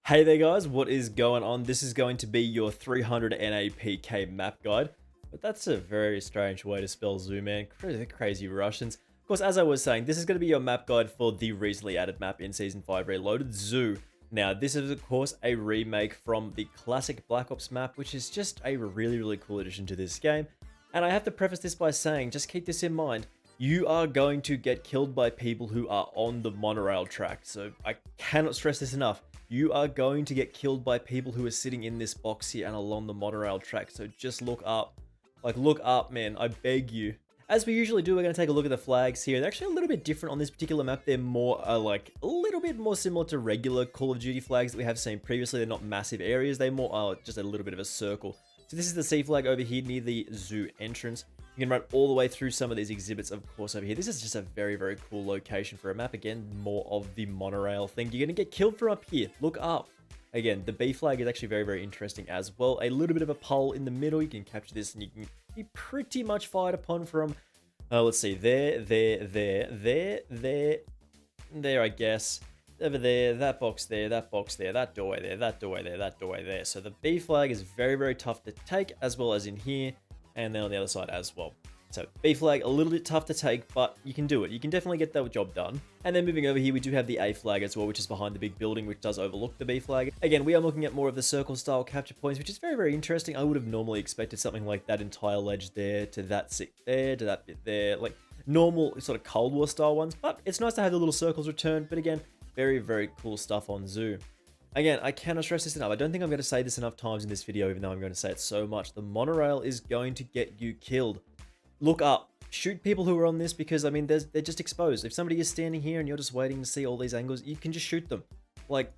Hey there guys, what is going on? This is going to be your 300 NAPK map guide. But that's a very strange way to spell zoo, man. Crazy Russians. Of course, as I was saying, this is going to be your map guide for the recently added map in Season 5 Reloaded, Zoo. Now, this is of course a remake from the classic Black Ops map, which is just a really cool addition to this game. And I have to preface this by saying, just keep this in mind, you are going to get killed by people who are on the monorail track. So I cannot stress this enough. You are going to get killed by people who are sitting in this box here and along the monorail track. So just look up. Like, look up, man. I beg you. As we usually do, we're going to take a look at the flags here. They're actually a little bit different on this particular map. They're more, like, a little bit more similar to regular Call of Duty flags that we have seen previously. They're not massive areas. They're more just a little bit of a circle. So this is the C flag over here near the zoo entrance. You can run all the way through some of these exhibits, of course, over here. This is just a very cool location for a map. Again, more of the monorail thing. You're going to get killed from up here. Look up. Again, the B flag is actually very interesting as well. A little bit of a pole in the middle. You can capture this and you can be pretty much fired upon from, let's see, there, I guess. Over there, that box there, that doorway there, that doorway there, that doorway there. So the B flag is very tough to take, as well as in here, and then on the other side as well. So B flag, a little bit tough to take, but you can do it. You can definitely get that job done. And then moving over here, we do have the A flag as well, which is behind the big building, which does overlook the B flag. Again, we are looking at more of the circle style capture points, which is very interesting. I would have normally expected something like that entire ledge there, to that sit there, to that bit there, like normal sort of Cold War style ones. But it's nice to have the little circles return. But again, very cool stuff on Zoo. Again, I cannot stress this enough. I don't think I'm going to say this enough times in this video, even though I'm going to say it so much. The monorail is going to get you killed. Look up. Shoot people who are on this because, I mean, they're just exposed. If somebody is standing here and you're just waiting to see all these angles, you can just shoot them. Like,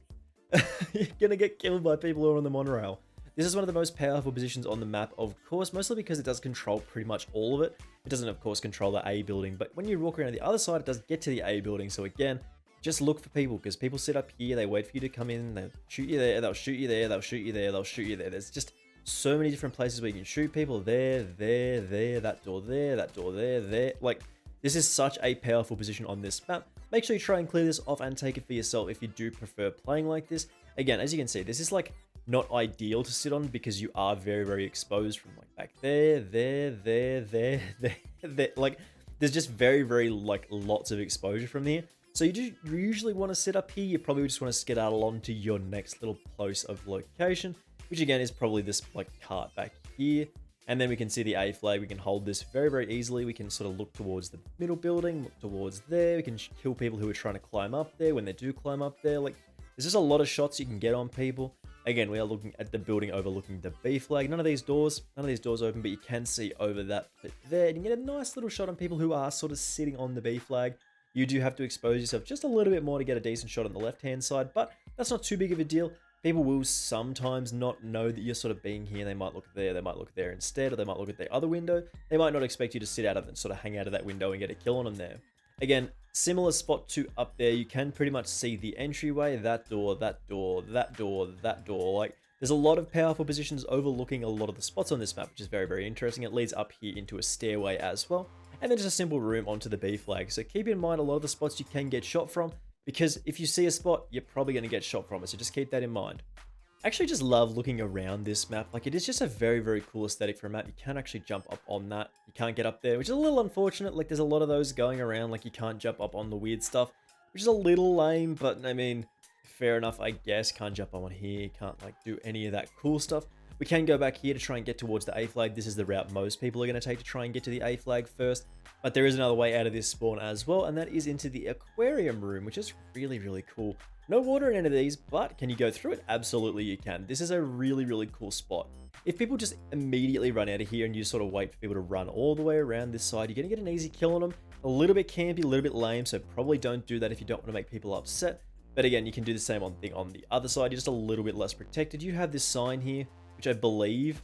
you're going to get killed by people who are on the monorail. This is one of the most powerful positions on the map, of course, mostly because it does control pretty much all of it. It doesn't, of course, control the A building, but when you walk around the other side, it does get to the A building. So again, just look for people, because people sit up here, they wait for you to come in, they'll shoot you there, they'll shoot you there, they'll shoot you there, they'll shoot you there. There's just so many different places where you can shoot people. There, that door there. Like, this is such a powerful position on this map. Make sure you try and clear this off and take it for yourself if you do prefer playing like this. Again, as you can see, this is like not ideal to sit on because you are very exposed from like back there. Like, there's just very like lots of exposure from here. So you usually want to sit up here. You probably just want to skedaddle on to your next little place of location, which again is probably this like cart back here. And then we can see the A flag. We can hold this very easily. We can sort of look towards the middle building, look towards there. We can kill people who are trying to climb up there when they do climb up there. Like, there's just a lot of shots you can get on people. Again, we are looking at the building overlooking the B flag. None of these doors open, but you can see over that bit there. And you get a nice little shot on people who are sort of sitting on the B flag. You do have to expose yourself just a little bit more to get a decent shot on the left-hand side, but that's not too big of a deal. People will sometimes not know that you're sort of being here. They might look there, they might look there instead, or they might look at the other window. They might not expect you to sit out of it and sort of hang out of that window and get a kill on them there. Again, similar spot to up there, you can pretty much see the entryway, that door. Like, there's a lot of powerful positions overlooking a lot of the spots on this map, which is very interesting. It leads up here into a stairway as well. And then just a simple room onto the B flag. So keep in mind a lot of the spots you can get shot from, because if you see a spot, you're probably going to get shot from it. So just keep that in mind. I actually just love looking around this map. Like, it is just a very cool aesthetic for a map. You can't actually jump up on that. You can't get up there, which is a little unfortunate. Like, there's a lot of those going around. Like, you can't jump up on the weird stuff, which is a little lame, but I mean, fair enough, I guess. Can't jump on here. Can't like do any of that cool stuff. We can go back here to try and get towards the A flag. This is the route most people are going to take to try and get to the A flag first. But there is another way out of this spawn as well, and that is into the aquarium room, which is really cool. No water in any of these, but can you go through it? Absolutely you can. This is a really cool spot. If people just immediately run out of here and you sort of wait for people to run all the way around this side, you're going to get an easy kill on them. A little bit campy, a little bit lame, so probably don't do that if you don't want to make people upset. But again, you can do the same thing on the other side. You're just a little bit less protected. You have this sign here, which I believe...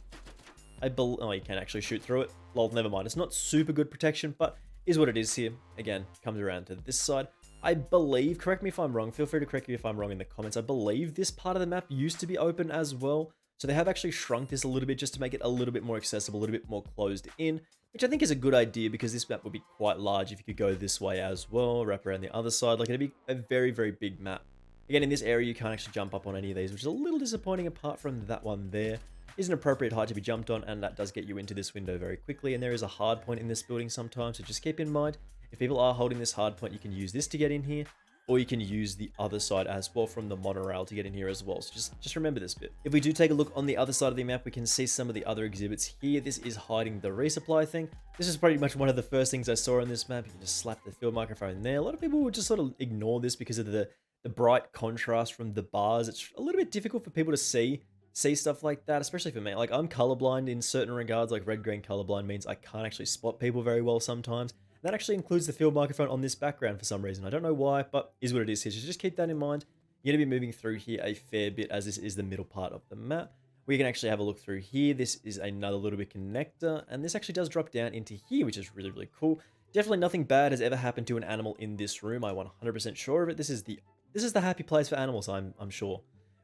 oh, you can actually shoot through it. Lol, never mind. It's not super good protection, but is what it is here. Again, comes around to this side. I believe, correct me if I'm wrong, feel free to correct me if I'm wrong in the comments. I believe this part of the map used to be open as well. So they have actually shrunk this a little bit just to make it a little bit more accessible, a little bit more closed in, which I think is a good idea because this map would be quite large if you could go this way as well, wrap around the other side. Like, it'd be a very big map. Again, in this area, you can't actually jump up on any of these, which is a little disappointing apart from that one there. Is an appropriate height to be jumped on, and that does get you into this window very quickly. And there is a hard point in this building sometimes, so just keep in mind, if people are holding this hard point, you can use this to get in here, or you can use the other side as well from the monorail to get in here as well. So just remember this bit. If we do take a look on the other side of the map, we can see some of the other exhibits here. This is hiding the resupply thing. This is pretty much one of the first things I saw on this map. You can just slap the field microphone there. A lot of people would just sort of ignore this because of the bright contrast from the bars. It's a little bit difficult for people to see stuff like that, especially for me. Like, I'm colorblind in certain regards. Like, red-green colorblind means I can't actually spot people very well sometimes. That actually includes the field microphone on this background for some reason. I don't know why, but is what it is here. So just keep that in mind. You're going to be moving through here a fair bit, as this is the middle part of the map. We can actually have a look through here. This is another little bit connector, and this actually does drop down into here, which is really, really cool. Definitely nothing bad has ever happened to an animal in this room. I'm 100% sure of it. This is the happy place for animals, I'm sure.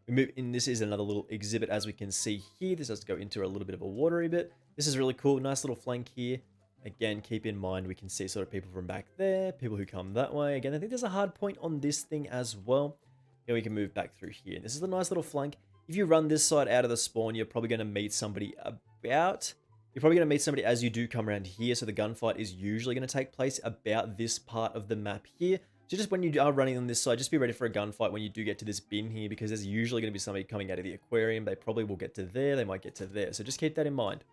We move in. This is another little exhibit, as we can see here. This has to go into a little bit of a watery bit. This is really cool. Nice little flank here. Again, keep in mind, we can see sort of people from back there, people who come that way. Again, I think there's a hard point on this thing as well. Here we can move back through here. This is a nice little flank. If you run this side out of the spawn, you're probably going to meet somebody as you do come around here. So the gunfight is usually going to take place about this part of the map here. So just when you are running on this side, just be ready for a gunfight when you do get to this bin here, because there's usually going to be somebody coming out of the aquarium. They probably will get to there. They might get to there. So just keep that in mind.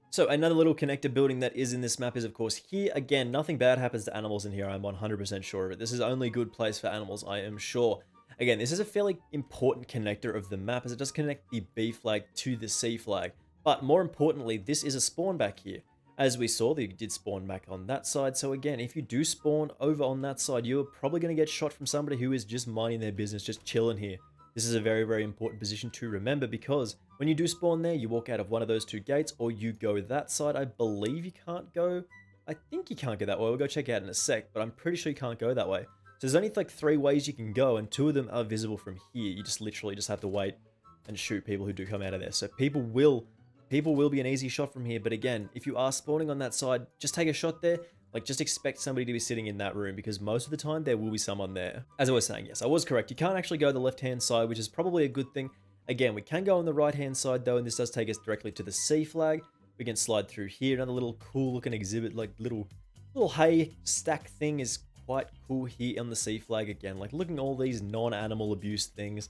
So another little connector building that is in this map is, of course, here. Again, nothing bad happens to animals in here. I'm 100% sure of it. This is only a good place for animals, I am sure. Again, this is a fairly important connector of the map, as it does connect the B flag to the C flag. But more importantly, this is a spawn back here. As we saw, they did spawn back on that side. So again, if you do spawn over on that side, you're probably going to get shot from somebody who is just minding their business, just chilling here. This is a very, very important position to remember, because when you do spawn there, you walk out of one of those two gates, or you go that side. I believe you can't go. I think you can't go that way. We'll go check out in a sec, but I'm pretty sure you can't go that way. So there's only like 3 ways you can go, and 2 of them are visible from here. You just literally just have to wait and shoot people who do come out of there. So people will be an easy shot from here. But again, if you are spawning on that side, just take a shot there. Like, just expect somebody to be sitting in that room, because most of the time there will be someone there. As I was saying, yes, I was correct. You can't actually go the left-hand side, which is probably a good thing. Again, we can go on the right-hand side though, and this does take us directly to the C flag. We can slide through here. Another little cool looking exhibit, like little hay stack thing is quite cool here on the C flag. Again, like, looking at all these non-animal abuse things.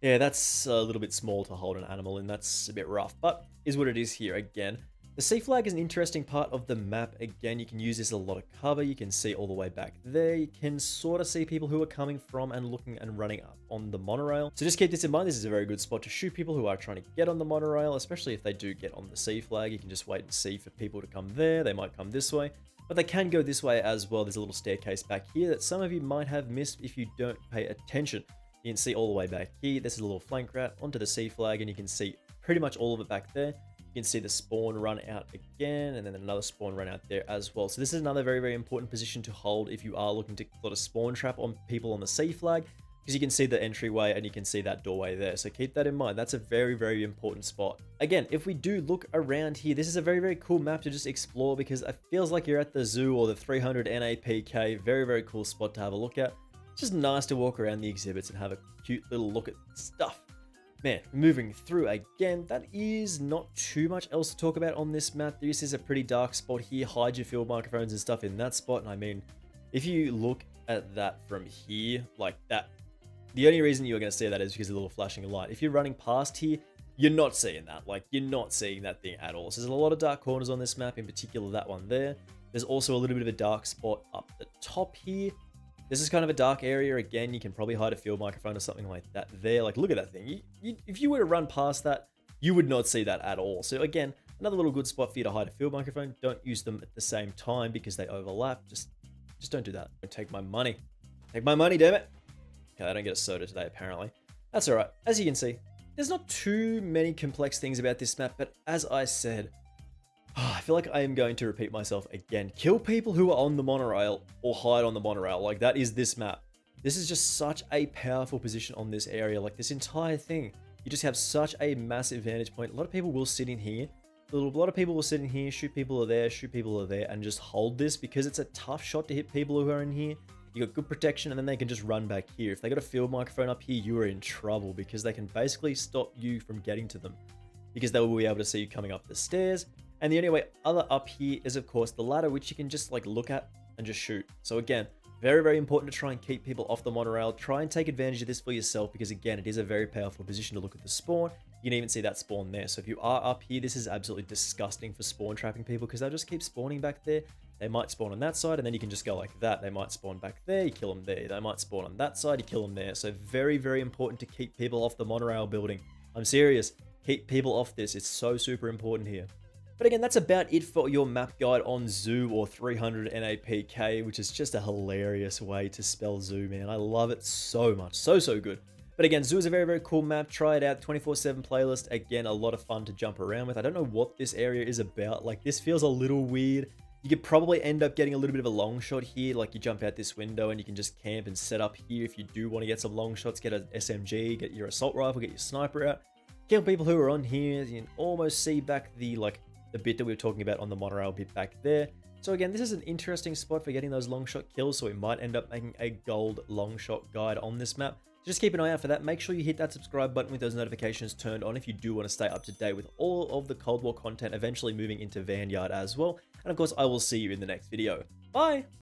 Yeah, that's a little bit small to hold an animal in. That's a bit rough, but is what it is here. Again, the C flag is an interesting part of the map. Again, you can use this as a lot of cover. You can see all the way back there. You can sort of see people who are coming from and looking and running up on the monorail. So just keep this in mind. This is a very good spot to shoot people who are trying to get on the monorail, especially if they do get on the C flag. You can just wait and see for people to come there. They might come this way, but they can go this way as well. There's a little staircase back here that some of you might have missed if you don't pay attention. You can see all the way back here. This is a little flank route onto the C flag, and you can see pretty much all of it back there. You can see the spawn run out again, and then another spawn run out there as well. So this is another very, very important position to hold if you are looking to sort of spawn trap on people on the C flag, because you can see the entryway and you can see that doorway there. So keep that in mind. That's a very, very important spot. Again, if we do look around here, this is a very, very cool map to just explore, because it feels like you're at the zoo or the 300 NAPK. Very, very cool spot to have a look at. It's just nice to walk around the exhibits and have a cute little look at stuff. Man, moving through again, that is not too much else to talk about on this map. This is a pretty dark spot here. Hide your field microphones and stuff in that spot. And I mean, if you look at that from here, like that, the only reason you're going to see that is because of the little flashing light. If you're running past here, you're not seeing that. Like, you're not seeing that thing at all. So there's a lot of dark corners on this map, in particular that one there. There's also a little bit of a dark spot up the top here. This is kind of a dark area. Again, you can probably hide a field microphone or something like that there. Like, look at that thing. If you were to run past that, you would not see that at all. So again, another little good spot for you to hide a field microphone. Don't use them at the same time because they overlap. Just don't do that. Don't take my money. Take my money, damn it. Okay, I don't get a soda today, apparently. That's all right. As you can see, there's not too many complex things about this map, but as I said, I feel like I am going to repeat myself again. Kill people who are on the monorail or hide on the monorail. Like, that is this map. This is just such a powerful position on this area. Like, this entire thing, you just have such a massive vantage point. A lot of people will sit in here. A lot of people will sit in here, shoot people are there, and just hold this, because it's a tough shot to hit people who are in here. You got good protection, and then they can just run back here. If they got a field microphone up here, you are in trouble because they can basically stop you from getting to them because they will be able to see you coming up the stairs. And the only way other up here is, of course, the ladder, which you can just like look at and just shoot. So again, very, very important to try and keep people off the monorail. Try and take advantage of this for yourself because, again, it is a very powerful position to look at the spawn. You can even see that spawn there. So if you are up here, this is absolutely disgusting for spawn trapping people because they'll just keep spawning back there. They might spawn on that side, and then you can just go like that. They might spawn back there, you kill them there. They might spawn on that side, you kill them there. So very, very important to keep people off the monorail building. I'm serious. Keep people off this. It's so super important here. But again, that's about it for your map guide on Zoo, or 300 NAPK, which is just a hilarious way to spell Zoo, man. I love it so much. So good. But again, Zoo is a very, very cool map. Try it out. 24/7 playlist. Again, a lot of fun to jump around with. I don't know what this area is about. Like, this feels a little weird. You could probably end up getting a little bit of a long shot here. Like, you jump out this window and you can just camp and set up here if you do want to get some long shots. Get an SMG, get your assault rifle, get your sniper out. Kill people who are on here. You can almost see back the bit that we were talking about on the monorail bit back there. So again, this is an interesting spot for getting those long shot kills, so we might end up making a gold long shot guide on this map. Just keep an eye out for that. Make sure you hit that subscribe button with those notifications turned on if you do want to stay up to date with all of the Cold War content, eventually moving into Vanguard as well. And of course, I will see you in the next video. Bye!